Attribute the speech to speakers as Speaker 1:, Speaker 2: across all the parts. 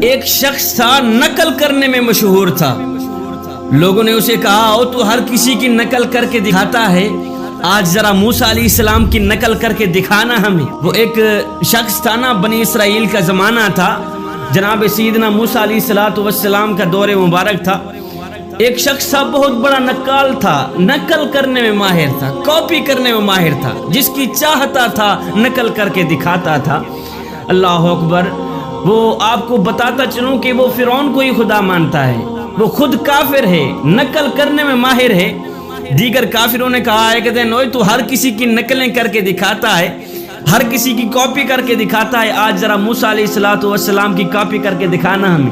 Speaker 1: ایک شخص تھا نقل کرنے میں مشہور تھا. لوگوں نے اسے کہا او تو ہر کسی کی نقل کر کے دکھاتا ہے, آج ذرا موسیٰ علیہ السلام کی نقل کر کے دکھانا ہمیں. وہ ایک شخص تھا نا, بنی اسرائیل کا زمانہ تھا, جناب سیدنا موسیٰ علیہ السلام کا دور مبارک تھا. ایک شخص تھا بہت بڑا نقال تھا, نقل کرنے میں ماہر تھا, کاپی کرنے میں ماہر تھا, جس کی چاہتا تھا نقل کر کے دکھاتا تھا. اللہ اکبر. وہ آپ کو بتاتا چلوں کہ وہ فرعون کو ہی خدا مانتا ہے, وہ خود کافر ہے, نقل کرنے میں ماہر ہے. دیگر کافروں نے کہا ہے کہ نوئے تو ہر کسی کی نقلیں کر کے دکھاتا ہے, ہر کسی کی کاپی کر کے دکھاتا ہے, آج ذرا موسیٰ علیہ السلام کی کاپی کر کے دکھانا ہمیں,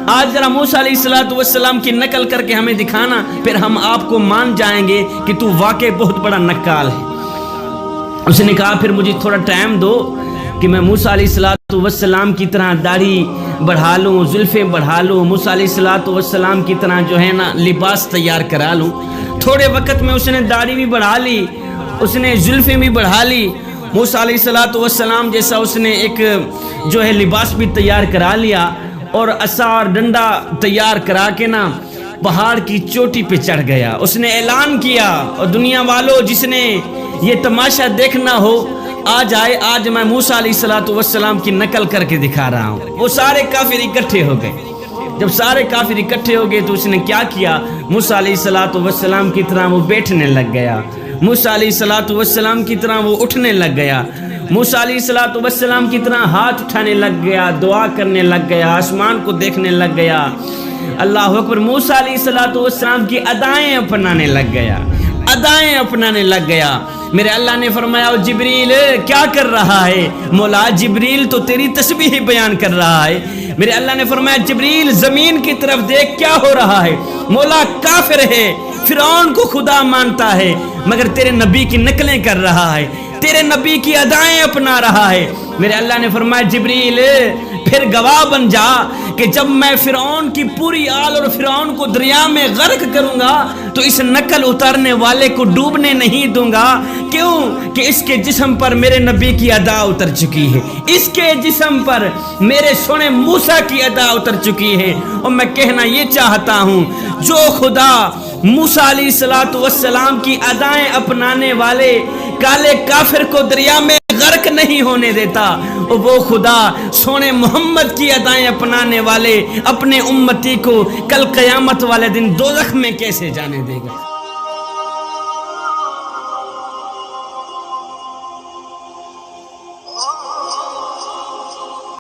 Speaker 1: آج ذرا موسیٰ علیہ السلام کی نقل کر کے ہمیں دکھانا, پھر ہم آپ کو مان جائیں گے کہ تو واقع بہت بڑا نقال ہے. اس نے کہا پھر مجھے تھوڑا ٹائم دو کہ میں موسیٰ علیہ السلام کی طرح داڑھی بڑھا لوں, زلفیں بڑھا لوں, موسیٰ علیہ السلام کی طرح جو ہے نا لباس تیار کرا لوں. تھوڑے وقت میں اس نے داڑھی بھی بڑھا لی, اس نے زلفیں بھی بڑھا لی, موسیٰ علیہ السلام جیسا اس نے ایک جو ہے لباس بھی تیار کرا لیا, اور عصا اور ڈنڈا تیار کرا کے نا پہاڑ کی چوٹی پہ چڑھ گیا. اس نے اعلان کیا, اور دنیا والوں جس نے یہ تماشا دیکھنا ہو آج آئے, آج میں موسیٰ علیہ السلام کی نقل کر کے دکھا رہا ہوں. وہ سارے کافر اکٹھے ہو گئے. جب سارے کافر اکٹھے ہو گئے تو اس نے کیا کیا, موسیٰ علیہ السلام کی طرح وہ بیٹھنے لگ گیا, موسیٰ علیہ السلام کی طرح وہ اٹھنے لگ گیا, موسیٰ علیہ السلام کی طرح ہاتھ اٹھانے لگ گیا, دعا کرنے لگ گیا, آسمان کو دیکھنے لگ گیا. اللہ اکبر. موسیٰ علیہ السلام کی ادائیں اپنانے لگ گیا, ادائیں اپنانے لگ گیا. میرے اللہ نے فرمایا جبریل کیا کر رہا ہے؟ مولا جبریل تو تیری تسبیح بیان کر رہا ہے. میرے اللہ نے فرمایا جبریل زمین کی طرف دیکھ کیا ہو رہا ہے؟ مولا کافر ہے, فرعون کو خدا مانتا ہے, مگر تیرے نبی کی نقلیں کر رہا ہے, تیرے نبی کی ادائیں اپنا رہا ہے. میرے اللہ نے فرمایا جبریل پھر گواہ بن جا کہ جب میں فرعون کی پوری آل اور فرعون کو دریا میں غرق کروں گا تو اس نقل اتارنے والے کو ڈوبنے نہیں دوں گا. کیوں کہ اس کے جسم پر میرے نبی کی ادا اتر چکی ہے, اس کے جسم پر میرے سونے موسیٰ کی ادا اتر چکی ہے. اور میں کہنا یہ چاہتا ہوں جو خدا موسیٰ علیہ السلام کی ادائیں اپنانے والے کالے کافر کو دریا میں غرق نہیں ہونے دیتا, اور وہ خدا سونے محمد کی ادائیں اپنانے والے اپنے امتی کو کل قیامت والے دن دوزخ میں کیسے جانے دے گا.